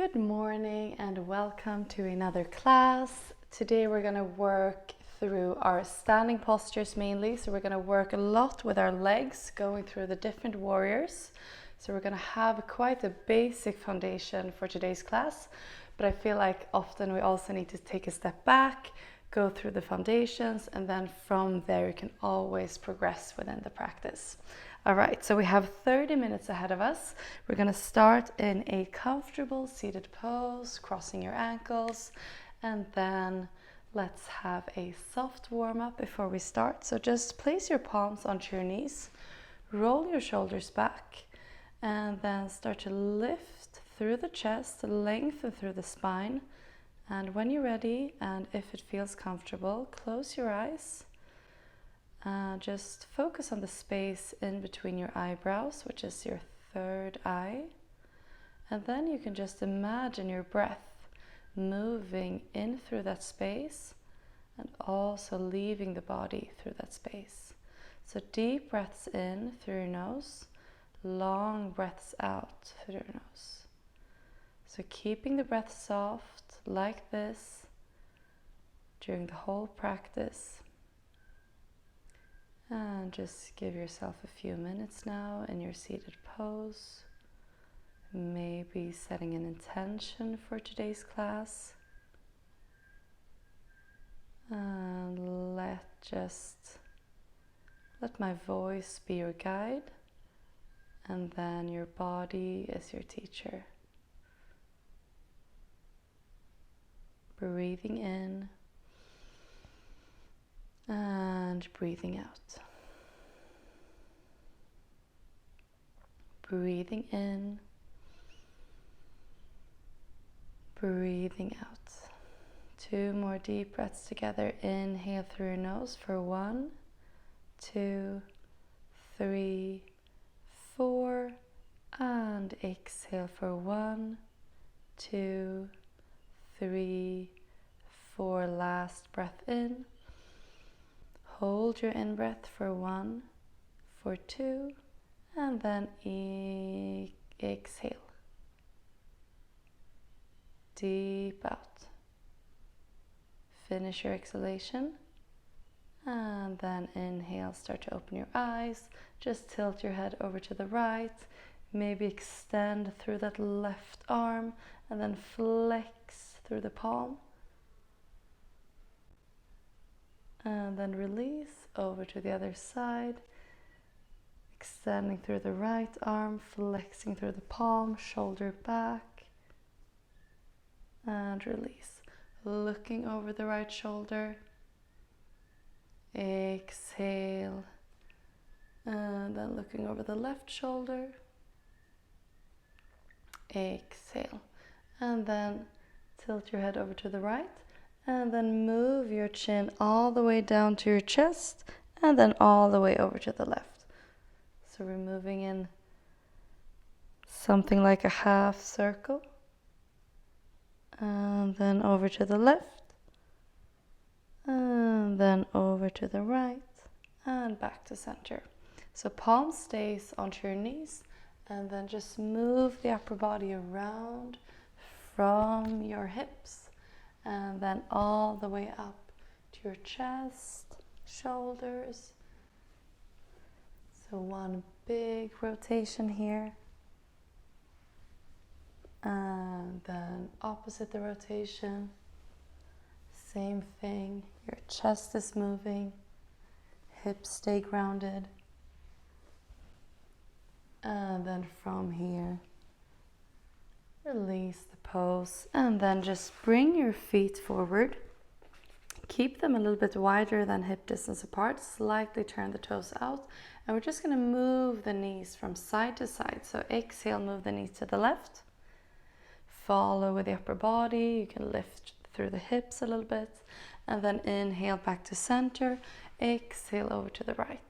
Good morning and welcome to another class. Today we're going to work through our standing postures mainly. So we're going to work a lot with our legs, going through the different warriors. So we're going to have quite a basic foundation for today's class, but I feel like often we also need to take a step back, go through the foundations, and then from there you can always progress within the practice. All right, so we have 30 minutes ahead of us. We're going to start in a comfortable seated pose, crossing your ankles, and then let's have a soft warm-up before we start. So just place your palms onto your knees, roll your shoulders back, and then start to lift through the chest, lengthen through the spine. And when you're ready, and if it feels comfortable, close your eyes. Just focus on the space in between your eyebrows, which is your third eye. And then you can just imagine your breath moving in through that space and also leaving the body through that space. So deep breaths in through your nose, long breaths out through your nose. So keeping the breath soft like this during the whole practice. And just give yourself a few minutes now in your seated pose. Maybe setting an intention for today's class. And let my voice be your guide, and then your body is your teacher. Breathing in and breathing out. Breathing in, breathing out. 2 more deep breaths together. Inhale through your nose for 1, 2, 3, 4, and exhale for 1, 2, 3, 4. Last breath in. Hold your in-breath for 1, for 2, and then exhale. Deep out. Finish your exhalation. And then inhale, start to open your eyes. Just tilt your head over to the right. Maybe extend through that left arm and then flex through the palm. And then release over to the other side. Extending through the right arm, flexing through the palm, shoulder back. And release. Looking over the right shoulder. Exhale. And then looking over the left shoulder. Exhale. And then tilt your head over to the right. And then move your chin all the way down to your chest and then all the way over to the left. So we're moving in something like a half circle. And then over to the left. And then over to the right. And back to center. So palm stays onto your knees. And then just move the upper body around from your hips. And then all the way up to your chest, shoulders. So one big rotation here. And then opposite the rotation. Same thing. Your chest is moving. Hips stay grounded. And then from here, release the pose and then just bring your feet forward. Keep them a little bit wider than hip distance apart. Slightly turn the toes out. And we're just going to move the knees from side to side. So exhale, move the knees to the left. Follow with the upper body. You can lift through the hips a little bit. And then inhale back to center. Exhale over to the right.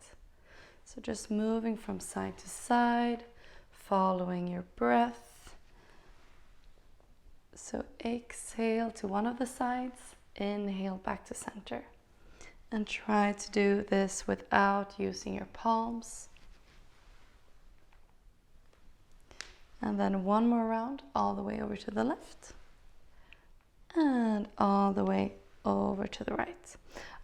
So just moving from side to side. Following your breath. So exhale to one of the sides, inhale back to center. And try to do this without using your palms. And then one more round all the way over to the left. And all the way over to the right.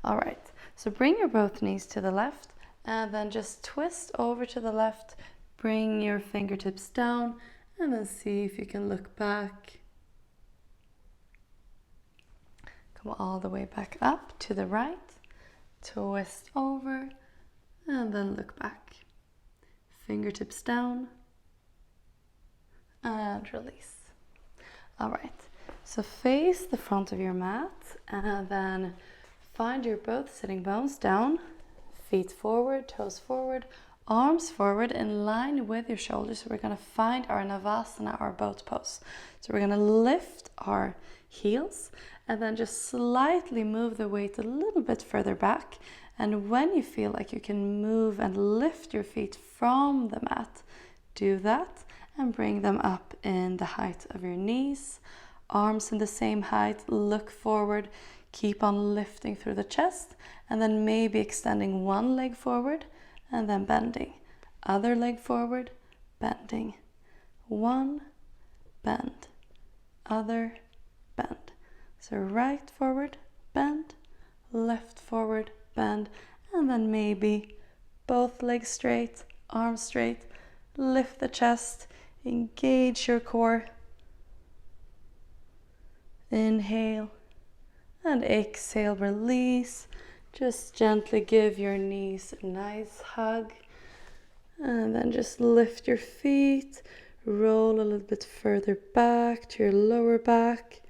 All right, so bring your both knees to the left and then just twist over to the left. Bring your fingertips down and then see if you can look back. Come all the way back up to the right. Twist over and then look back. Fingertips down and release. All right, so face the front of your mat and then find your both sitting bones down, feet forward, toes forward, arms forward in line with your shoulders. So we're going to find our navasana, our boat pose. So we're going to lift our heels and then just slightly move the weight a little bit further back. And when you feel like you can move and lift your feet from the mat, do that and bring them up in the height of your knees. Arms in the same height, look forward, keep on lifting through the chest, and then maybe extending one leg forward and then bending. Other leg forward, bending. One, bend. Other, bend. So right forward, bend. Left forward, bend. And then maybe both legs straight, arms straight. Lift the chest, engage your core. Inhale and exhale, release. Just gently give your knees a nice hug. And then just lift your feet, roll a little bit further back to your lower back.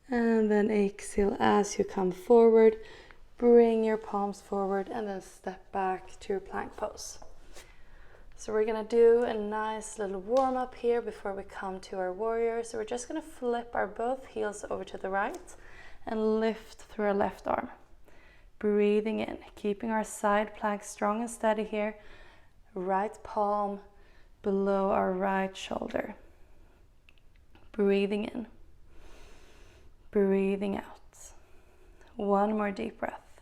And then exhale as you come forward. Bring your palms forward and then step back to your plank pose. So we're going to do a nice little warm up here before we come to our warrior. So we're just going to flip our both heels over to the right and lift through our left arm. Breathing in, keeping our side plank strong and steady here. Right palm below our right shoulder. Breathing in. Breathing out. One more deep breath.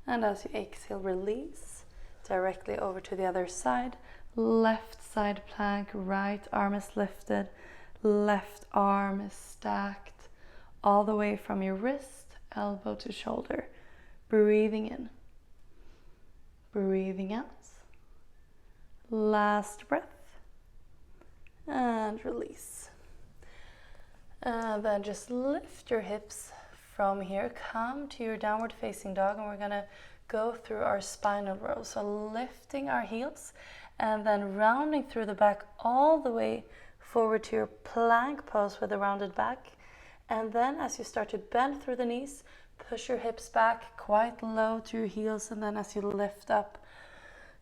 And as you exhale, release directly over to the other side. Left side plank, right arm is lifted. Left arm is stacked all the way from your wrist, elbow to shoulder. Breathing in. Breathing out. Last breath. And release. And then just lift your hips from here. Come to your downward facing dog and we're going to go through our spinal row. So lifting our heels and then rounding through the back all the way forward to your plank pose with a rounded back. And then as you start to bend through the knees, push your hips back quite low to your heels. And then as you lift up,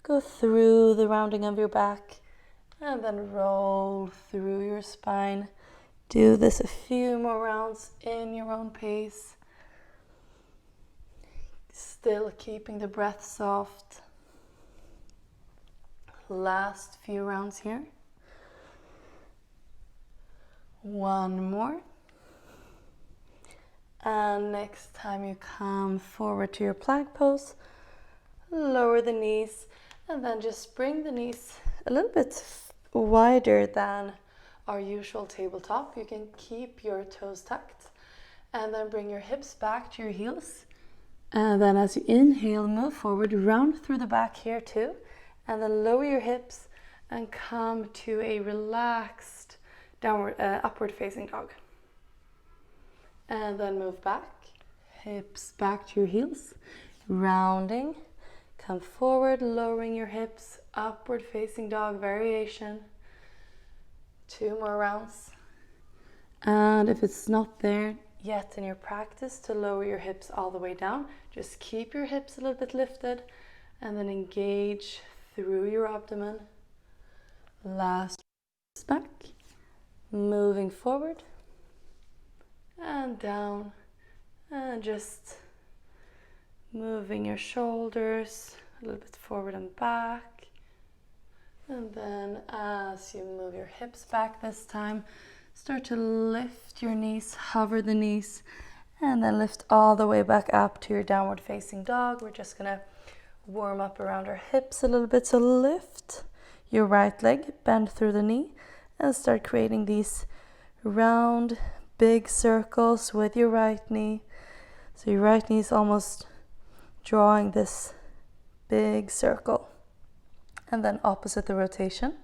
go through the rounding of your back and then roll through your spine. Do this a few more rounds in your own pace. Still keeping the breath soft. Last few rounds here. One more. And next time you come forward to your plank pose, lower the knees and then just bring the knees a little bit wider than our usual tabletop. You can keep your toes tucked and then bring your hips back to your heels. And then as you inhale, move forward, round through the back here too. And then lower your hips and come to a relaxed downward, upward facing dog. And then move back, hips back to your heels, rounding. Come forward, lowering your hips, upward facing dog variation. 2 more rounds. And if it's not there yet in your practice to lower your hips all the way down, just keep your hips a little bit lifted and then engage through your abdomen. Last back, moving forward and down and just moving your shoulders a little bit forward and back. And then as you move your hips back this time, start to lift your knees, hover the knees, and then lift all the way back up to your downward facing dog. We're just gonna warm up around our hips a little bit. So lift your right leg, bend through the knee, and start creating these round big circles with your right knee. So your right knee is almost drawing this big circle. And then opposite the rotation,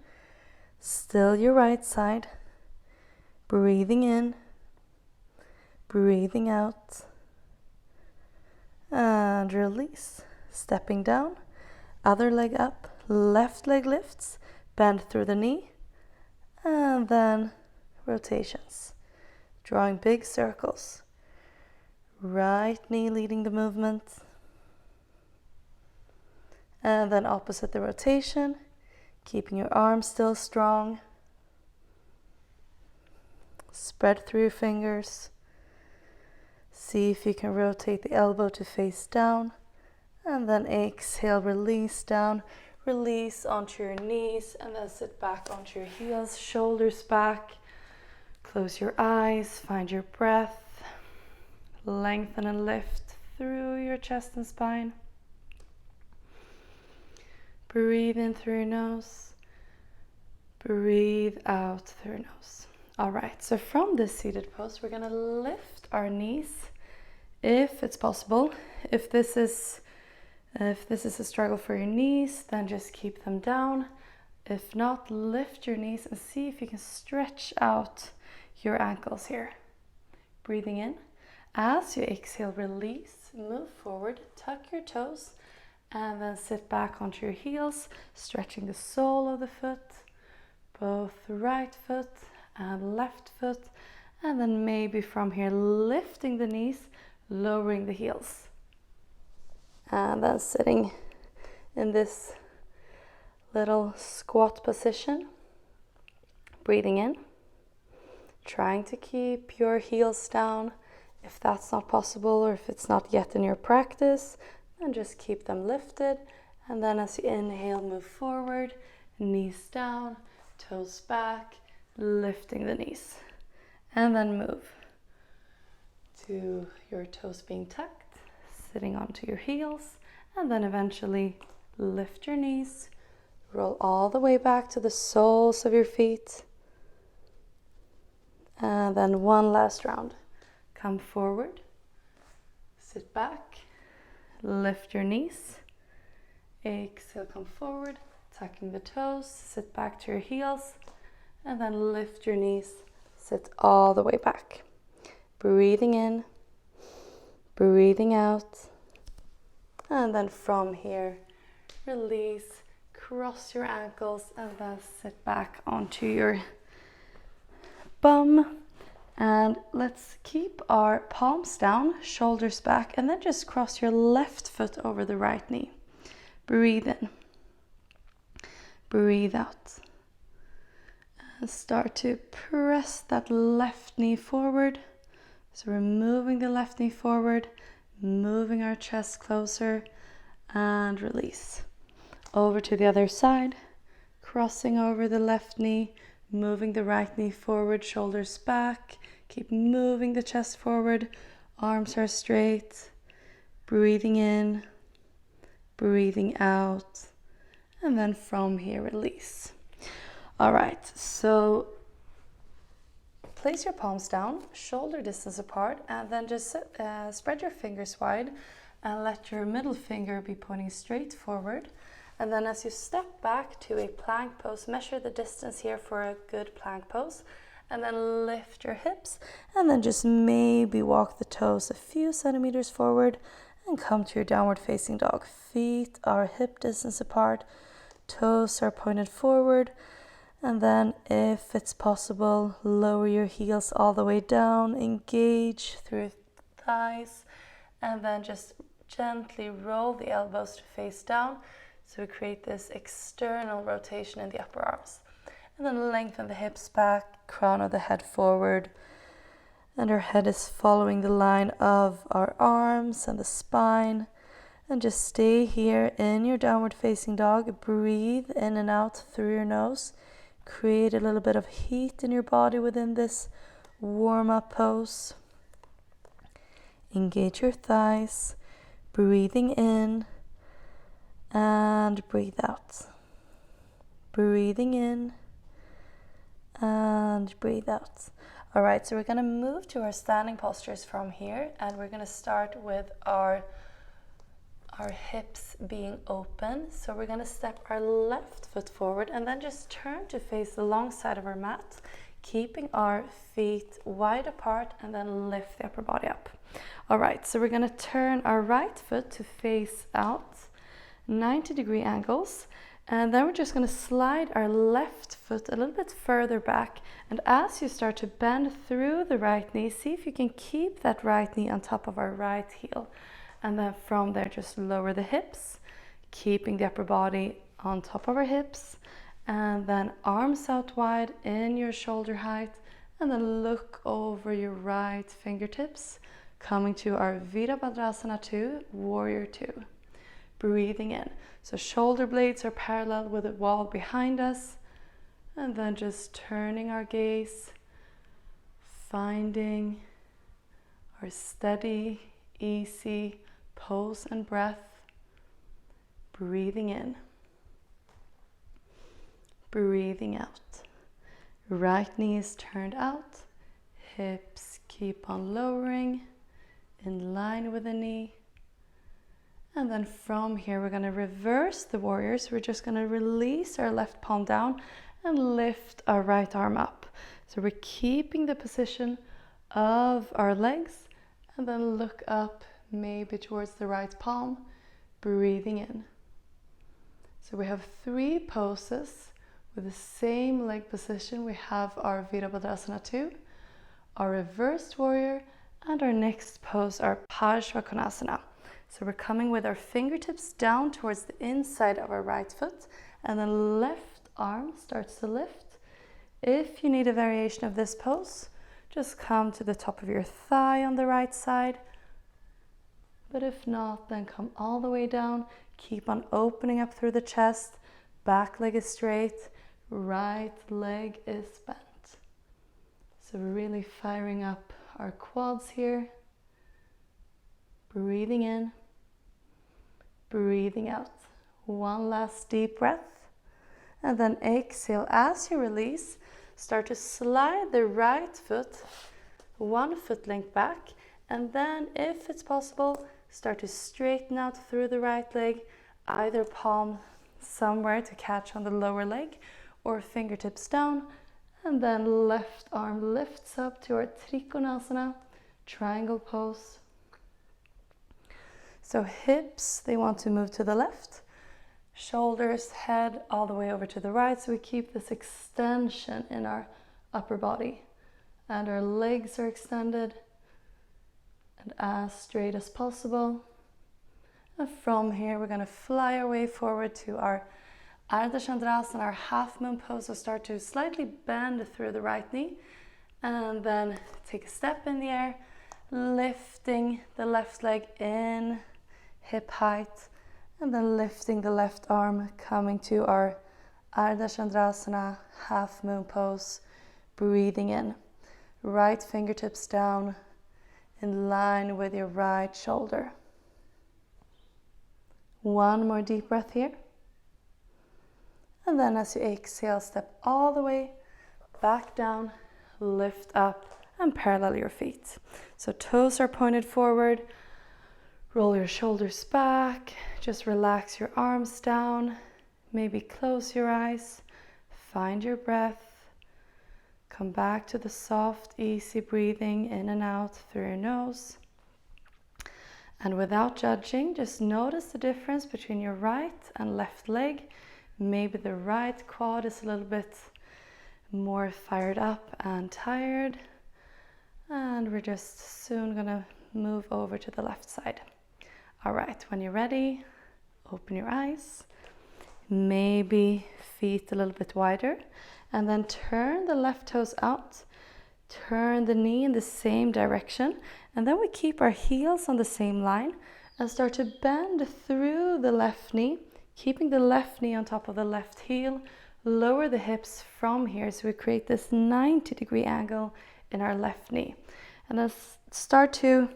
still your right side, breathing in, breathing out, and release. Stepping down, other leg up, left leg lifts, bend through the knee, and then rotations, drawing big circles. Right knee leading the movement, and then opposite the rotation, keeping your arms still strong. Spread through your fingers. See if you can rotate the elbow to face down, and then exhale, release down, release onto your knees, and then sit back onto your heels, shoulders back. Close your eyes, find your breath, lengthen and lift through your chest and spine. Breathe in through your nose, breathe out through your nose. All right, so from this seated pose, we're gonna lift our knees if it's possible. If this is a struggle for your knees, then just keep them down. If not, lift your knees and see if you can stretch out your ankles here. Breathing in. As you exhale, release, move forward, tuck your toes, and then sit back onto your heels, stretching the sole of the foot, both right foot and left foot, and then maybe from here lifting the knees, lowering the heels. And then sitting in this little squat position, breathing in, trying to keep your heels down. If that's not possible, or if it's not yet in your practice, then just keep them lifted. And then as you inhale, move forward, knees down, toes back, lifting the knees. And then move to your toes being tucked, sitting onto your heels, and then eventually lift your knees, roll all the way back to the soles of your feet. And then one last round. Come forward, sit back, lift your knees, exhale, come forward, tucking the toes, sit back to your heels, and then lift your knees, sit all the way back. Breathing in, breathing out, and then from here, release, cross your ankles, and then sit back onto your bum. And let's keep our palms down, shoulders back, and then just cross your left foot over the right knee. Breathe in, breathe out, and start to press that left knee forward. So we're moving the left knee forward, moving our chest closer, and release. Over to the other side, crossing over the left knee, moving the right knee forward, shoulders back. Keep moving the chest forward, arms are straight. Breathing in, breathing out, and then from here, release. All right, so place your palms down, shoulder distance apart, and then just spread your fingers wide and let your middle finger be pointing straight forward. And then as you step back to a plank pose, measure the distance here for a good plank pose, and then lift your hips, and then just maybe walk the toes a few centimeters forward and come to your downward facing dog. Feet are hip distance apart, toes are pointed forward, and then if it's possible, lower your heels all the way down, engage through your thighs, and then just gently roll the elbows to face down. So we create this external rotation in the upper arms. And then lengthen the hips back, crown of the head forward, and our head is following the line of our arms and the spine. And just stay here in your downward facing dog. Breathe in and out through your nose. Create a little bit of heat in your body within this warm-up pose. Engage your thighs, breathing in and breathe out. Breathing in and breathe out. All right, so we're going to move to our standing postures from here, and we're going to start with our hips being open. So we're going to step our left foot forward and then just turn to face the long side of our mat, keeping our feet wide apart, and then lift the upper body up. All right, so we're going to turn our right foot to face out, 90-degree angles, and then we're just going to slide our left foot a little bit further back. And as you start to bend through the right knee, see if you can keep that right knee on top of our right heel. And then from there, just lower the hips, keeping the upper body on top of our hips. And then arms out wide in your shoulder height. And then look over your right fingertips, coming to our Virabhadrasana 2, Warrior 2. Breathing in. So shoulder blades are parallel with the wall behind us. And then just turning our gaze, finding our steady, easy pose and breath. Breathing in. Breathing out. Right knee is turned out. Hips keep on lowering in line with the knee. And then from here, we're going to reverse the warriors. We're just going to release our left palm down and lift our right arm up. So we're keeping the position of our legs and then look up maybe towards the right palm, breathing in. So we have 3 poses with the same leg position. We have our Virabhadrasana 2, our reversed warrior, and our next pose, our Parshvakonasana. So we're coming with our fingertips down towards the inside of our right foot, and then left arm starts to lift. If you need a variation of this pose, just come to the top of your thigh on the right side. But if not, then come all the way down. Keep on opening up through the chest. Back leg is straight, right leg is bent. So we're really firing up our quads here. Breathing in. Breathing out. One last deep breath. And then exhale. As you release, start to slide the right foot 1 foot length back. And then, if it's possible, start to straighten out through the right leg. Either palm somewhere to catch on the lower leg or fingertips down. And then left arm lifts up to our Trikonasana, triangle pose. So hips, they want to move to the left. Shoulders, head all the way over to the right. So we keep this extension in our upper body. And our legs are extended and as straight as possible. And from here, we're going to fly our way forward to our Ardha Chandrasana, our half moon pose. So start to slightly bend through the right knee. And then take a step in the air, lifting the left leg in hip height, and then lifting the left arm, coming to our Ardha Chandrasana, half moon pose, breathing in. Right fingertips down in line with your right shoulder. One more deep breath here. And then as you exhale, step all the way back down, lift up, and parallel your feet. So toes are pointed forward. Roll your shoulders back. Just relax your arms down. Maybe close your eyes. Find your breath. Come back to the soft, easy breathing in and out through your nose. And without judging, just notice the difference between your right and left leg. Maybe the right quad is a little bit more fired up and tired. And we're just soon gonna move over to the left side. All right, when you're ready, open your eyes. Maybe feet a little bit wider. And then turn the left toes out. Turn the knee in the same direction. And then we keep our heels on the same line and start to bend through the left knee, keeping the left knee on top of the left heel. Lower the hips from here so we create this 90-degree angle in our left knee. And then start to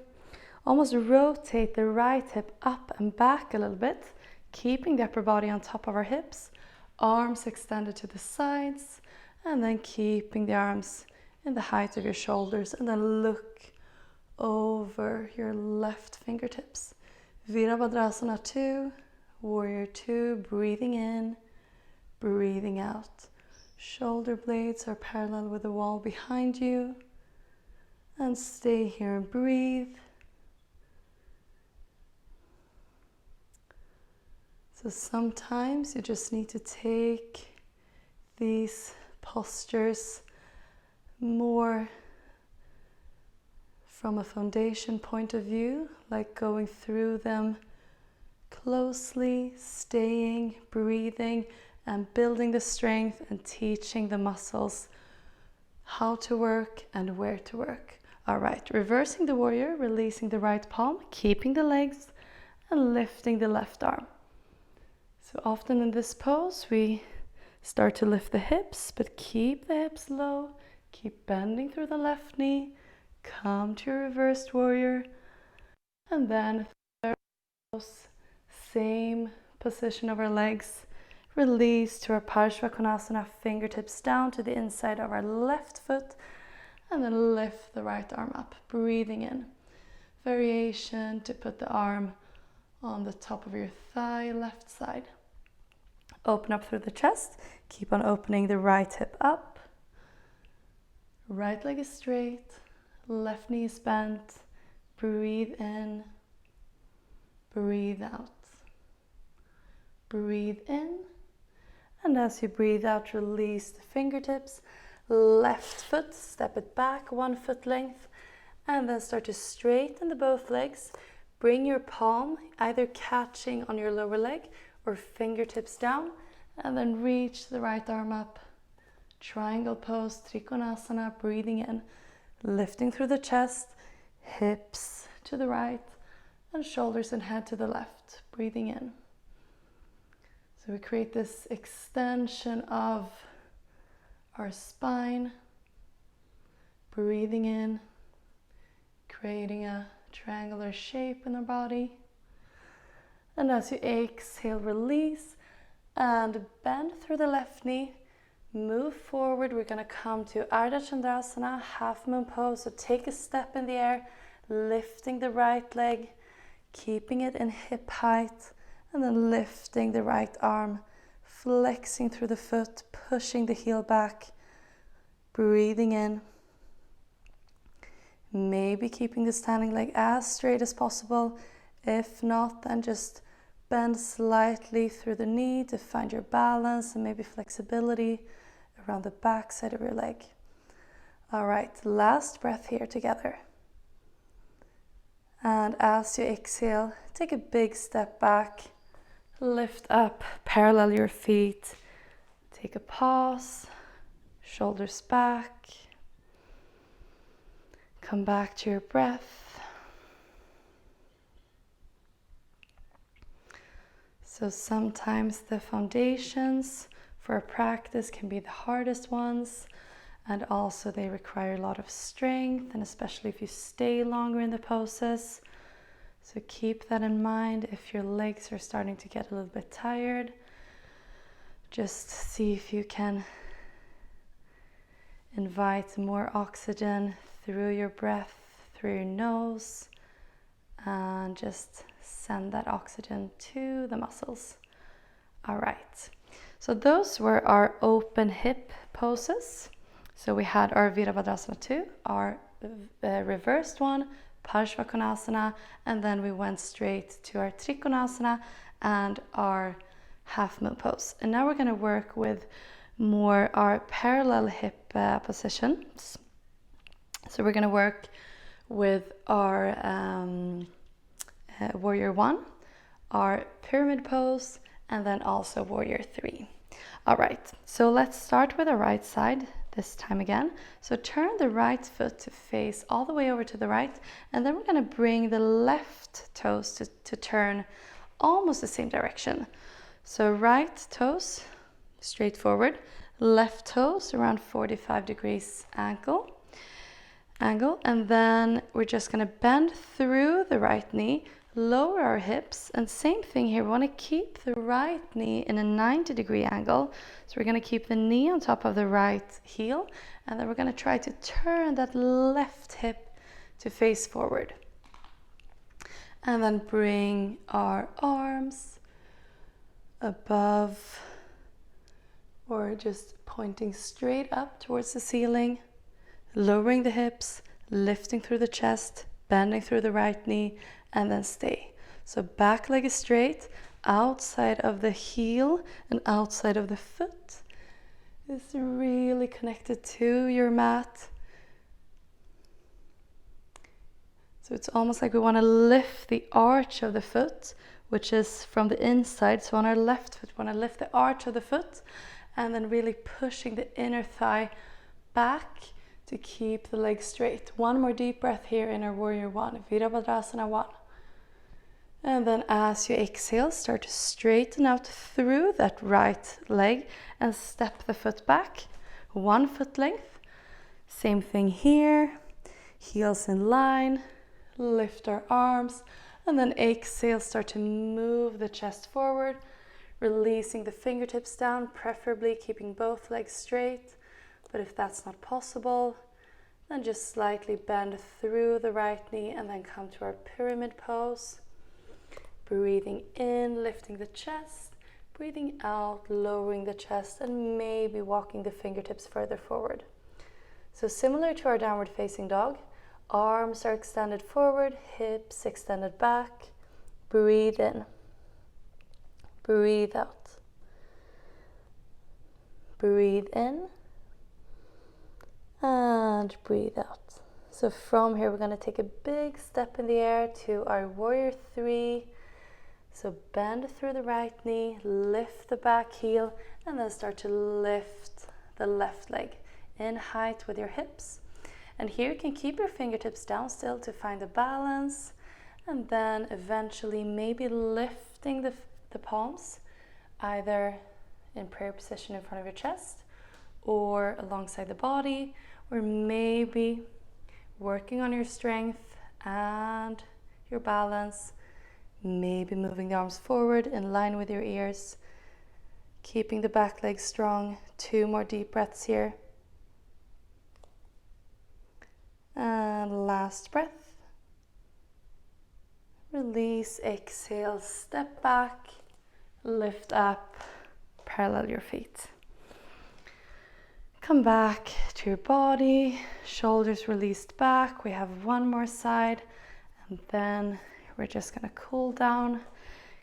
almost rotate the right hip up and back a little bit, keeping the upper body on top of our hips, arms extended to the sides, And then keeping the arms in the height of your shoulders, and then look over your left fingertips. Virabhadrasana 2, Warrior 2, breathing in, breathing out. Shoulder blades are parallel with the wall behind you. And stay here and breathe. So sometimes you just need to take these postures more from a foundation point of view, like going through them closely, staying, breathing, and building the strength and teaching the muscles how to work and where to work. All right, reversing the warrior, releasing the right palm, keeping the legs, and lifting the left arm. So often in this pose, we start to lift the hips, but keep the hips low, keep bending through the left knee, come to your reversed warrior, and then same position of our legs, release to our Parshvakonasana, fingertips down to the inside of our left foot, and then lift the right arm up, breathing in. Variation to put the arm on the top of your thigh, left side. Open up through the chest, keep on opening the right hip up. Right leg is straight, left knee is bent. Breathe in, breathe out. Breathe in, and as you breathe out, release the fingertips. Left foot, step it back 1 foot length, and then start to straighten the both legs. Bring your palm either catching on your lower leg or fingertips down, and then reach the right arm up. Triangle pose, Trikonasana, breathing in, lifting through the chest, hips to the right, and shoulders and head to the left, breathing in. So we create this extension of our spine, breathing in, creating a triangular shape in our body. And as you exhale, release and bend through the left knee. Move forward. We're going to come to Ardha Chandrasana, half moon pose. So take a step in the air, lifting the right leg, keeping it in hip height, and then lifting the right arm, flexing through the foot, pushing the heel back, breathing in. Maybe keeping the standing leg as straight as possible. If not, then just bend slightly through the knee to find your balance and maybe flexibility around the back side of your leg. All right, last breath here together. And as you exhale, take a big step back, lift up, parallel your feet, take a pause, shoulders back, come back to your breath. So sometimes the foundations for a practice can be the hardest ones, and also they require a lot of strength, and especially if you stay longer in the poses. So keep that in mind. If your legs are starting to get a little bit tired, just see if you can invite more oxygen through your breath, through your nose, and just send that oxygen to the muscles. All right, so those were our open hip poses. So we had our Virabhadrasana 2, our reversed one, Parshvakonasana, and then we went straight to our Trikonasana and our half moon pose. And now we're going to work with more our parallel hip positions. So we're going to work with our Warrior 1, our pyramid pose, and then also Warrior 3. All right, so let's start with the right side this time again. So turn the right foot to face all the way over to the right, and then we're going to bring the left toes to turn almost the same direction. So right toes straight forward, left toes around 45 degrees angle. angle, and then we're just going to bend through the right knee, lower our hips, and same thing here. We want to keep the right knee in a 90-degree angle. So we're going to keep the knee on top of the right heel, and then we're going to try to turn that left hip to face forward. And then bring our arms above or just pointing straight up towards the ceiling, lowering the hips, lifting through the chest, bending through the right knee, and then stay. So back leg is straight, outside of the heel and outside of the foot is really connected to your mat. So it's almost like we want to lift the arch of the foot, which is from the inside. So on our left foot, we want to lift the arch of the foot and then really pushing the inner thigh back to keep the leg straight. One more deep breath here in our warrior one, Virabhadrasana 1. And then as you exhale, start to straighten out through that right leg and step the foot back, 1 foot length. Same thing here, heels in line, lift our arms, and then exhale, start to move the chest forward, releasing the fingertips down, preferably keeping both legs straight. But if that's not possible, then just slightly bend through the right knee and then come to our pyramid pose. Breathing in, lifting the chest, breathing out, lowering the chest, and maybe walking the fingertips further forward. So similar to our downward facing dog, arms are extended forward, hips extended back. Breathe in, breathe out. Breathe in and breathe out. So from here, we're going to take a big step in the air to our warrior 3. So bend through the right knee, lift the back heel, and then start to lift the left leg in height with your hips. And here you can keep your fingertips down still to find a balance, and then eventually maybe lifting the palms either in prayer position in front of your chest or alongside the body, or maybe working on your strength and your balance, maybe moving the arms forward in line with your ears, keeping the back leg strong. 2 more deep breaths here. And last breath. Release, exhale, step back, lift up, parallel your feet. Come back to your body, shoulders released back. We have 1 more side, and then we're just going to cool down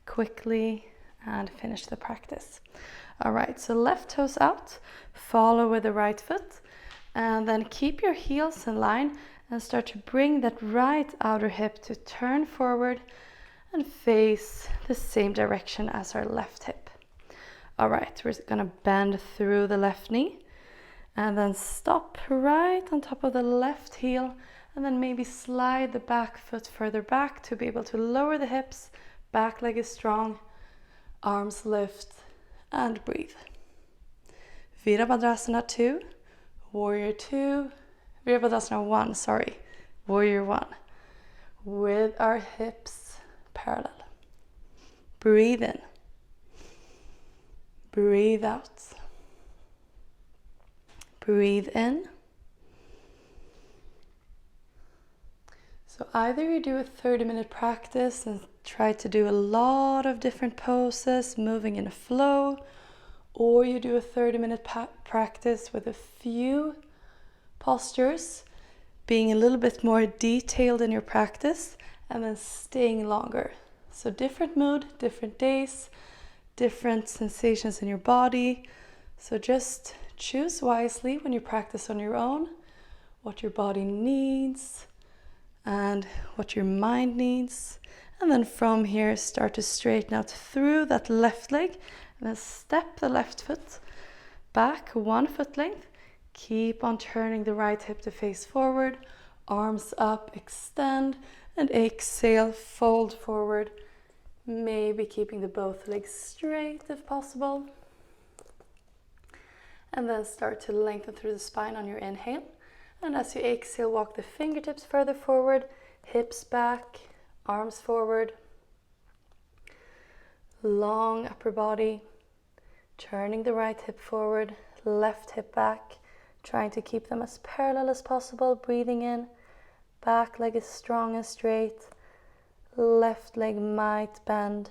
quickly and finish the practice. All right, so left toes out, follow with the right foot, and then keep your heels in line and start to bring that right outer hip to turn forward and face the same direction as our left hip. All right, we're going to bend through the left knee and then stop right on top of the left heel, and then maybe slide the back foot further back to be able to lower the hips. Back leg is strong, arms lift, and breathe. Virabhadrasana 2, warrior 2, Virabhadrasana 1, warrior 1, with our hips parallel. Breathe in, breathe out. Breathe in. So either you do a 30-minute practice and try to do a lot of different poses, moving in a flow, or you do a 30-minute practice with a few postures, being a little bit more detailed in your practice, and then staying longer. So different mood, different days, different sensations in your body. So just choose wisely when you practice on your own, what your body needs and what your mind needs. And then from here, start to straighten out through that left leg, and then step the left foot back 1 foot length. Keep on turning the right hip to face forward, arms up, extend, and exhale, fold forward. Maybe keeping the both legs straight if possible. And then start to lengthen through the spine on your inhale. And as you exhale, walk the fingertips further forward, hips back, arms forward. Long upper body, turning the right hip forward, left hip back, trying to keep them as parallel as possible. Breathing in, back leg is strong and straight, left leg might bend.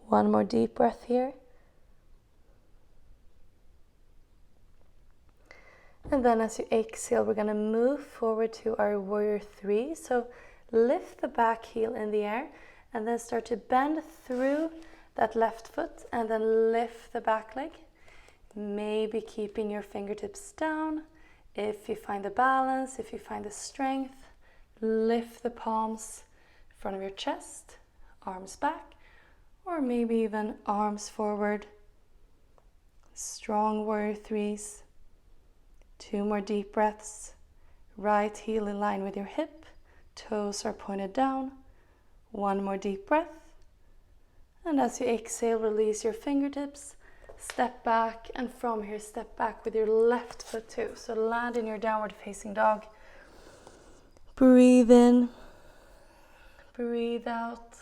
One more deep breath here. And then as you exhale, we're going to move forward to our warrior three. So lift the back heel in the air and then start to bend through that left foot and then lift the back leg. Maybe keeping your fingertips down. If you find the balance, if you find the strength, lift the palms in front of your chest, arms back, or maybe even arms forward. Strong warrior threes. 2 more deep breaths. Right heel in line with your hip, toes are pointed down. 1 more deep breath. And as you exhale, release your fingertips, step back, and from here step back with your left foot too. So land in your downward facing dog. Breathe in, breathe out,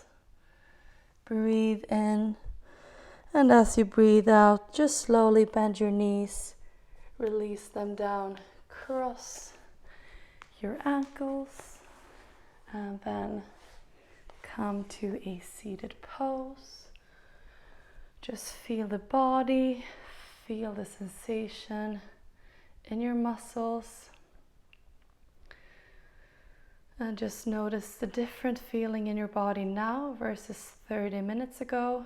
breathe in. And as you breathe out, just slowly bend your knees. Release them down, cross your ankles, and then come to a seated pose. Just feel the body, feel the sensation in your muscles, and just notice the different feeling in your body now versus 30 minutes ago.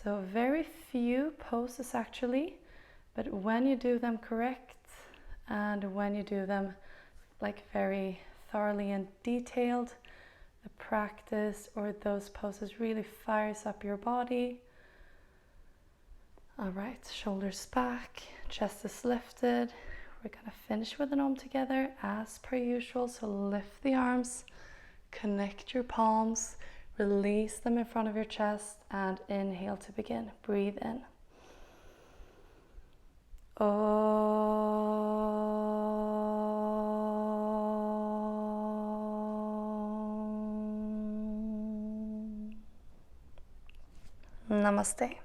So very few poses actually. But when you do them correct and when you do them like very thoroughly and detailed, the practice or those poses really fires up your body. All right, shoulders back, chest is lifted. We're gonna finish with an Om together as per usual. So lift the arms, connect your palms, release them in front of your chest, and inhale to begin. Breathe in. Namaste.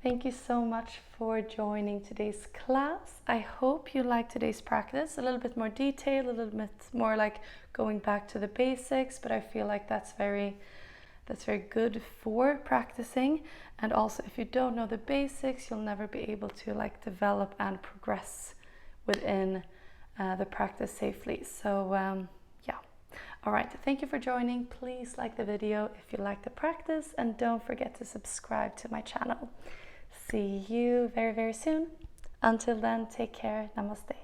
Thank you so much for joining today's class. I hope you liked today's practice. A little bit more detailed, a little bit more like going back to the basics, but I feel like that's very good for practicing. And also, if you don't know the basics, you'll never be able to like develop and progress within the practice safely. So yeah. All right, thank you for joining. Please like the video if you like the practice, and don't forget to subscribe to my channel. See you very, very soon. Until then, take care. Namaste.